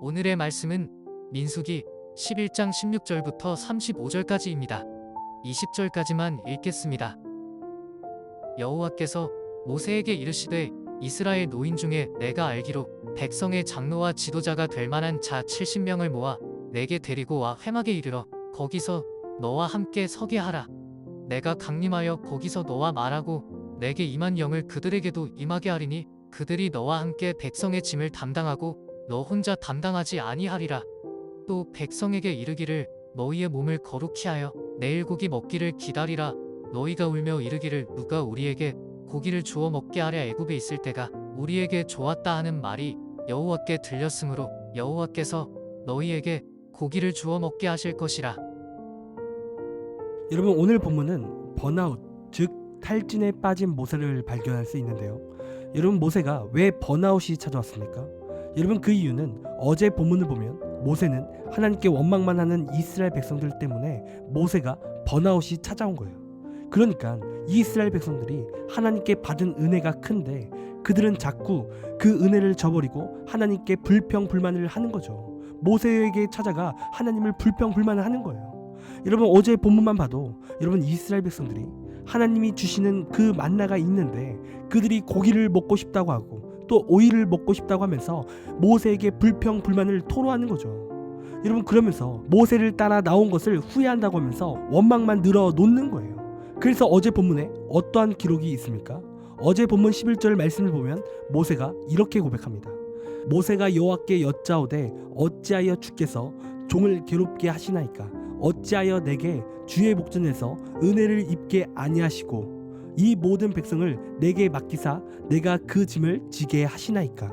오늘의 말씀은 민수기 11장 16절부터 35절까지입니다. 20절까지만 읽겠습니다. 여호와께서 모세에게 이르시되 이스라엘 노인 중에 내가 알기로 백성의 장로와 지도자가 될 만한 자 70명을 모아 내게 데리고 와 회막에 이르러 거기서 너와 함께 서게 하라. 내가 강림하여 거기서 너와 말하고 내게 임한 영을 그들에게도 임하게 하리니 그들이 너와 함께 백성의 짐을 담당하고 너 혼자 담당하지 아니하리라. 또 백성에게 이르기를 너희의 몸을 거룩히 하여 내일 고기 먹기를 기다리라. 너희가 울며 이르기를 누가 우리에게 고기를 주어 먹게 하랴. 애굽에 있을 때가 우리에게 좋았다 하는 말이 여호와께 들렸으므로 여호와께서 너희에게 고기를 주어 먹게 하실 것이라. 여러분, 오늘 본문은 번아웃, 즉 탈진에 빠진 모세를 발견할 수 있는데요. 여러분, 모세가 왜 번아웃이 찾아왔습니까? 여러분, 그 이유는 어제 본문을 보면 모세는 하나님께 원망만 하는 이스라엘 백성들 때문에 모세가 번아웃이 찾아온 거예요. 그러니까 이 이스라엘 백성들이 하나님께 받은 은혜가 큰데 그들은 자꾸 그 은혜를 저버리고 하나님께 불평불만을 하는 거죠. 모세에게 찾아가 하나님을 불평불만을 하는 거예요. 여러분, 어제 본문만 봐도 여러분, 이스라엘 백성들이 하나님이 주시는 그 만나가 있는데 그들이 고기를 먹고 싶다고 하고 또 오이를 먹고 싶다고 하면서 모세에게 불평불만을 토로하는 거죠. 여러분, 그러면서 모세를 따라 나온 것을 후회한다고 하면서 원망만 늘어놓는 거예요. 그래서 어제 본문에 어떠한 기록이 있습니까? 어제 본문 11절 말씀을 보면 모세가 이렇게 고백합니다. 모세가 여호와께 여짜오되 어찌하여 주께서 종을 괴롭게 하시나이까? 어찌하여 내게 주의 목전에서 은혜를 입게 아니하시고 이 모든 백성을 내게 맡기사 내가 그 짐을 지게 하시나이까?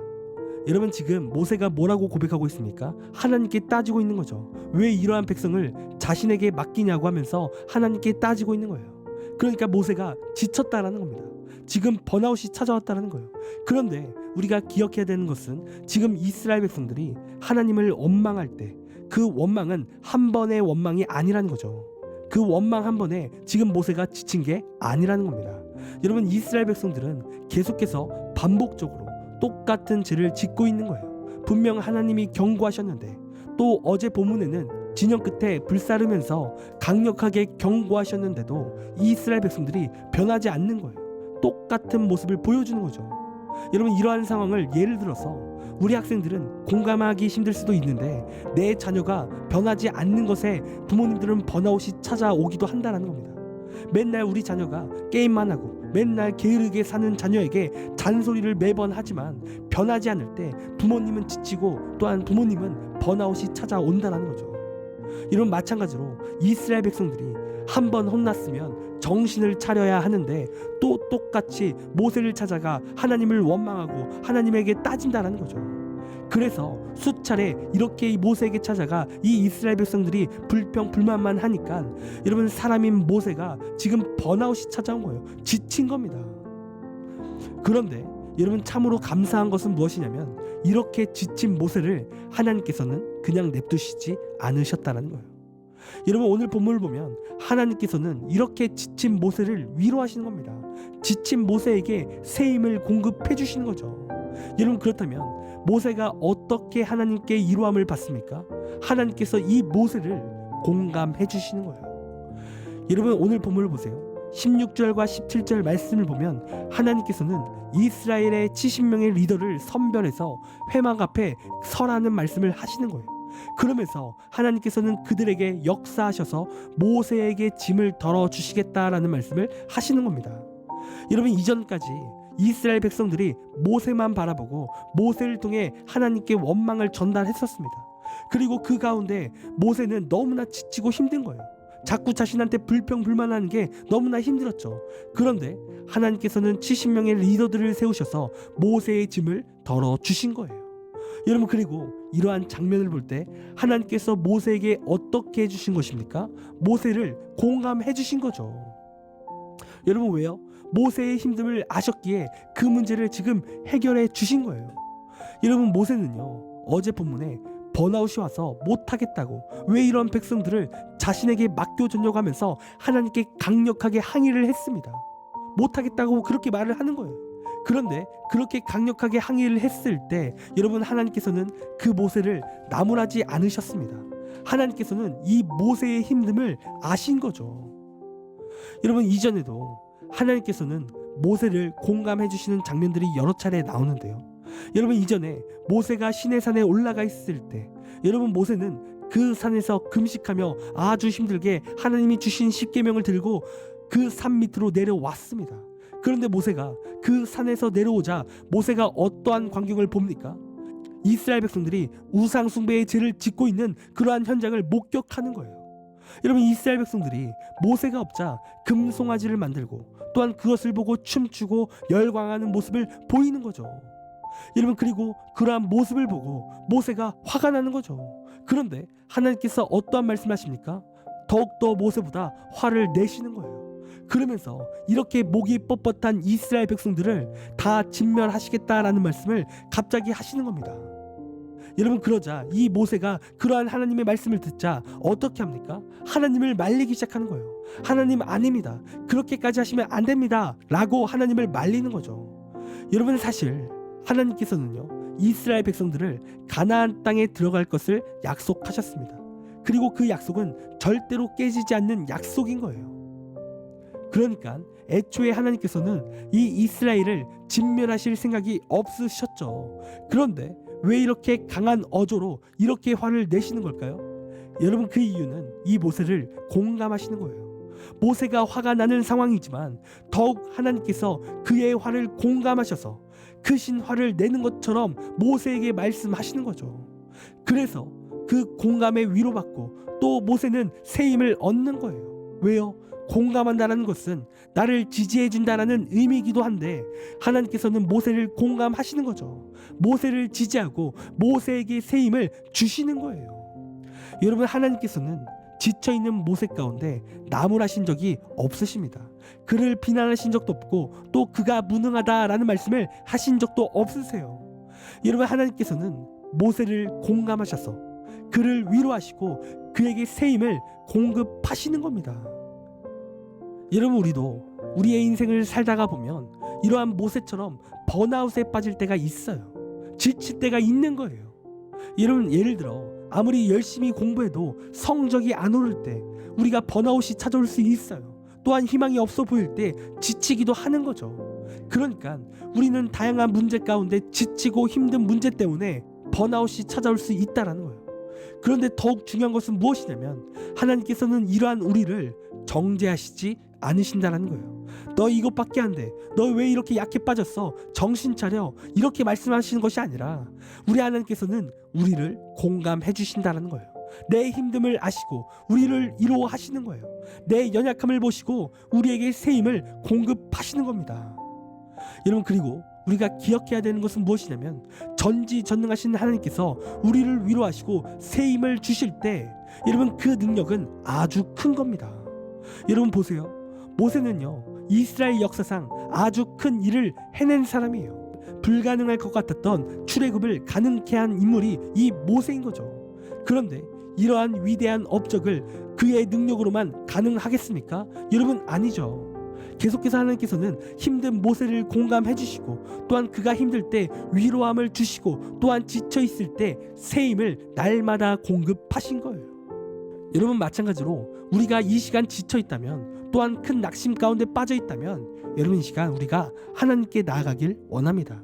여러분, 지금 모세가 뭐라고 고백하고 있습니까? 하나님께 따지고 있는 거죠. 왜 이러한 백성을 자신에게 맡기냐고 하면서 하나님께 따지고 있는 거예요. 그러니까 모세가 지쳤다라는 겁니다. 지금 번아웃이 찾아왔다는 거예요. 그런데 우리가 기억해야 되는 것은 지금 이스라엘 백성들이 하나님을 원망할 때 그 원망은 한 번의 원망이 아니라는 거죠. 그 원망 한 번에 지금 모세가 지친 게 아니라는 겁니다. 여러분, 이스라엘 백성들은 계속해서 반복적으로 똑같은 죄를 짓고 있는 거예요. 분명 하나님이 경고하셨는데 또 어제 본문에는 진영 끝에 불사르면서 강력하게 경고하셨는데도 이스라엘 백성들이 변하지 않는 거예요. 똑같은 모습을 보여주는 거죠. 여러분, 이러한 상황을 예를 들어서 우리 학생들은 공감하기 힘들 수도 있는데 내 자녀가 변하지 않는 것에 부모님들은 번아웃이 찾아오기도 한다는 겁니다. 맨날 우리 자녀가 게임만 하고 맨날 게으르게 사는 자녀에게 잔소리를 매번 하지만 변하지 않을 때 부모님은 지치고 또한 부모님은 번아웃이 찾아온다는 거죠. 이런 마찬가지로 이스라엘 백성들이 한 번 혼났으면 정신을 차려야 하는데 또 똑같이 모세를 찾아가 하나님을 원망하고 하나님에게 따진다는 거죠. 그래서 수차례 이렇게 모세에게 찾아가 이 이스라엘 백성들이 불평불만만 하니까 여러분, 사람인 모세가 지금 번아웃이 찾아온 거예요. 지친 겁니다. 그런데 여러분, 참으로 감사한 것은 무엇이냐면 이렇게 지친 모세를 하나님께서는 그냥 냅두시지 않으셨다는 거예요. 여러분, 오늘 본문을 보면 하나님께서는 이렇게 지친 모세를 위로하시는 겁니다. 지친 모세에게 새 힘을 공급해 주시는 거죠. 여러분, 그렇다면 모세가 어떻게 하나님께 위로함을 받습니까? 하나님께서 이 모세를 공감해 주시는 거예요. 여러분, 오늘 본문을 보세요. 16절과 17절 말씀을 보면 하나님께서는 이스라엘의 70명의 리더를 선별해서 회막 앞에 서라는 말씀을 하시는 거예요. 그러면서 하나님께서는 그들에게 역사하셔서 모세에게 짐을 덜어주시겠다라는 말씀을 하시는 겁니다. 여러분, 이전까지 이스라엘 백성들이 모세만 바라보고 모세를 통해 하나님께 원망을 전달했었습니다. 그리고 그 가운데 모세는 너무나 지치고 힘든 거예요. 자꾸 자신한테 불평불만하는 게 너무나 힘들었죠. 그런데 하나님께서는 70명의 리더들을 세우셔서 모세의 짐을 덜어주신 거예요. 여러분, 그리고 이러한 장면을 볼 때 하나님께서 모세에게 어떻게 해주신 것입니까? 모세를 공감해 주신 거죠. 여러분, 왜요? 모세의 힘듦을 아셨기에 그 문제를 지금 해결해 주신 거예요. 여러분, 모세는요, 어제 본문에 번아웃이 와서 못하겠다고 왜 이런 백성들을 자신에게 맡겨주려고 하면서 하나님께 강력하게 항의를 했습니다. 못하겠다고 그렇게 말을 하는 거예요. 그런데 그렇게 강력하게 항의를 했을 때 여러분, 하나님께서는 그 모세를 나무라지 않으셨습니다. 하나님께서는 이 모세의 힘듦을 아신 거죠. 여러분, 이전에도 하나님께서는 모세를 공감해 주시는 장면들이 여러 차례 나오는데요. 여러분, 이전에 모세가 시내산에 올라가 있을 때 여러분, 모세는 그 산에서 금식하며 아주 힘들게 하나님이 주신 십계명을 들고 그 산 밑으로 내려왔습니다. 그런데 모세가 그 산에서 내려오자 모세가 어떠한 광경을 봅니까? 이스라엘 백성들이 우상 숭배의 죄를 짓고 있는 그러한 현장을 목격하는 거예요. 여러분, 이스라엘 백성들이 모세가 없자 금송아지를 만들고 또한 그것을 보고 춤추고 열광하는 모습을 보이는 거죠. 여러분, 그리고 그러한 모습을 보고 모세가 화가 나는 거죠. 그런데 하나님께서 어떠한 말씀하십니까? 더욱더 모세보다 화를 내시는 거예요. 그러면서 이렇게 목이 뻣뻣한 이스라엘 백성들을 다 진멸하시겠다라는 말씀을 갑자기 하시는 겁니다. 여러분, 그러자 이 모세가 그러한 하나님의 말씀을 듣자 어떻게 합니까? 하나님을 말리기 시작하는 거예요. 하나님, 아닙니다. 그렇게까지 하시면 안 됩니다. 라고 하나님을 말리는 거죠. 여러분, 사실 하나님께서는요, 이스라엘 백성들을 가나안 땅에 들어갈 것을 약속하셨습니다. 그리고 그 약속은 절대로 깨지지 않는 약속인 거예요. 그러니까 애초에 하나님께서는 이 이스라엘을 진멸하실 생각이 없으셨죠. 그런데 왜 이렇게 강한 어조로 이렇게 화를 내시는 걸까요? 여러분, 그 이유는 이 모세를 공감하시는 거예요. 모세가 화가 나는 상황이지만 더욱 하나님께서 그의 화를 공감하셔서 크신 화를 내는 것처럼 모세에게 말씀하시는 거죠. 그래서 그 공감에 위로받고 또 모세는 새 힘을 얻는 거예요. 왜요? 공감한다는 것은 나를 지지해준다라는 의미이기도 한데 하나님께서는 모세를 공감하시는 거죠. 모세를 지지하고 모세에게 새 힘을 주시는 거예요. 여러분, 하나님께서는 지쳐있는 모세 가운데 나무라신 적이 없으십니다. 그를 비난하신 적도 없고 또 그가 무능하다라는 말씀을 하신 적도 없으세요. 여러분, 하나님께서는 모세를 공감하셔서 그를 위로하시고 그에게 새 힘을 공급하시는 겁니다. 여러분, 우리도 우리의 인생을 살다가 보면 이러한 모세처럼 번아웃에 빠질 때가 있어요. 지칠 때가 있는 거예요. 여러분, 예를 들어 아무리 열심히 공부해도 성적이 안 오를 때 우리가 번아웃이 찾아올 수 있어요. 또한 희망이 없어 보일 때 지치기도 하는 거죠. 그러니까 우리는 다양한 문제 가운데 지치고 힘든 문제 때문에 번아웃이 찾아올 수 있다라는 거예요. 그런데 더욱 중요한 것은 무엇이냐면 하나님께서는 이러한 우리를 정죄하시지 않으신다는 거예요. 너 이것밖에 안 돼. 너 왜 이렇게 약해 빠졌어? 정신 차려. 이렇게 말씀하시는 것이 아니라 우리 하나님께서는 우리를 공감해 주신다는 거예요. 내 힘듦을 아시고 우리를 위로하시는 거예요. 내 연약함을 보시고 우리에게 새 힘을 공급하시는 겁니다. 여러분, 그리고 우리가 기억해야 되는 것은 무엇이냐면 전지전능하신 하나님께서 우리를 위로하시고 새 힘을 주실 때 여러분, 그 능력은 아주 큰 겁니다. 여러분, 보세요. 모세는요, 이스라엘 역사상 아주 큰 일을 해낸 사람이에요. 불가능할 것 같았던 출애굽을 가능케 한 인물이 이 모세인 거죠. 그런데 이러한 위대한 업적을 그의 능력으로만 가능하겠습니까? 여러분, 아니죠. 계속해서 하나님께서는 힘든 모세를 공감해 주시고 또한 그가 힘들 때 위로함을 주시고 또한 지쳐 있을 때 새 힘을 날마다 공급하신 거예요. 여러분, 마찬가지로 우리가 이 시간 지쳐 있다면 또한 큰 낙심 가운데 빠져 있다면 여러분, 이 시간 우리가 하나님께 나아가길 원합니다.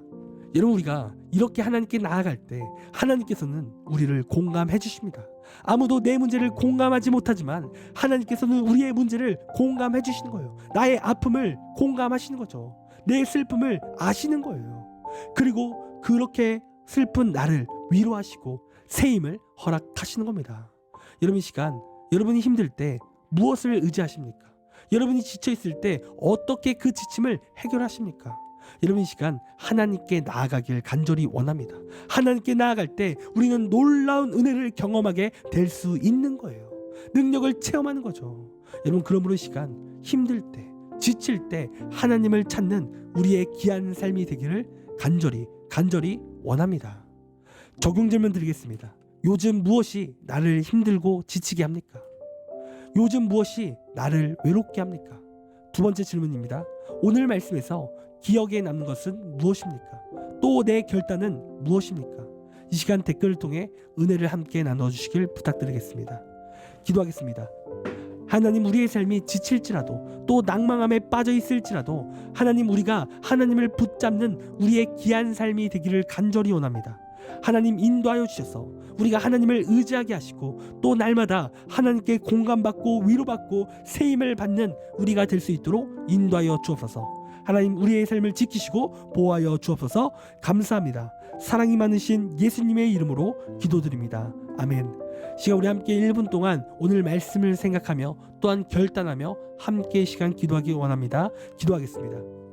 여러분, 우리가 이렇게 하나님께 나아갈 때 하나님께서는 우리를 공감해 주십니다. 아무도 내 문제를 공감하지 못하지만 하나님께서는 우리의 문제를 공감해 주시는 거예요. 나의 아픔을 공감하시는 거죠. 내 슬픔을 아시는 거예요. 그리고 그렇게 슬픈 나를 위로하시고 새 힘을 허락하시는 겁니다. 여러분, 이 시간 여러분이 힘들 때 무엇을 의지하십니까? 여러분이 지쳐 있을 때 어떻게 그 지침을 해결하십니까? 여러분, 이 시간 하나님께 나아가길 간절히 원합니다. 하나님께 나아갈 때 우리는 놀라운 은혜를 경험하게 될 수 있는 거예요. 능력을 체험하는 거죠. 여러분, 그러므로 이 시간 힘들 때, 지칠 때 하나님을 찾는 우리의 귀한 삶이 되기를 간절히 원합니다. 적용 질문 드리겠습니다. 요즘 무엇이 나를 힘들고 지치게 합니까? 요즘 무엇이 나를 외롭게 합니까? 두 번째 질문입니다. 오늘 말씀에서 기억에 남는 것은 무엇입니까? 또 내 결단은 무엇입니까? 이 시간 댓글을 통해 은혜를 함께 나눠주시길 부탁드리겠습니다. 기도하겠습니다. 하나님, 우리의 삶이 지칠지라도 또 낭망함에 빠져 있을지라도 하나님, 우리가 하나님을 붙잡는 우리의 귀한 삶이 되기를 간절히 원합니다. 하나님, 인도하여 주셔서 우리가 하나님을 의지하게 하시고 또 날마다 하나님께 공감받고 위로받고 세임을 받는 우리가 될 수 있도록 인도하여 주옵소서. 하나님, 우리의 삶을 지키시고 보호하여 주옵소서. 감사합니다. 사랑이 많으신 예수님의 이름으로 기도드립니다. 아멘. 시간 우리 함께 1분 동안 오늘 말씀을 생각하며 또한 결단하며 함께 시간 기도하기 원합니다. 기도하겠습니다.